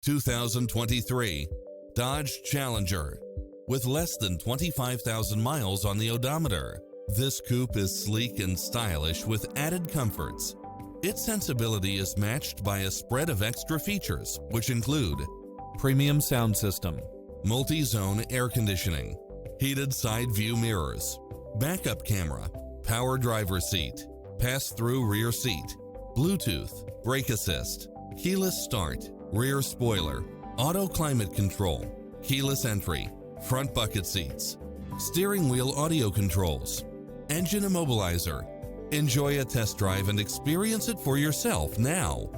2023 Dodge Challenger. With less than 25,000 miles on the odometer, this coupe is sleek and stylish with added comforts. Its sensibility is matched by a spread of extra features, which include premium sound system, multi-zone air conditioning, heated side view mirrors, backup camera, power driver's seat, pass-through rear seat, Bluetooth, brake assist, keyless start, rear spoiler, auto climate control, keyless entry, front bucket seats, steering wheel audio controls, engine immobilizer. Enjoy a test drive and experience it for yourself now.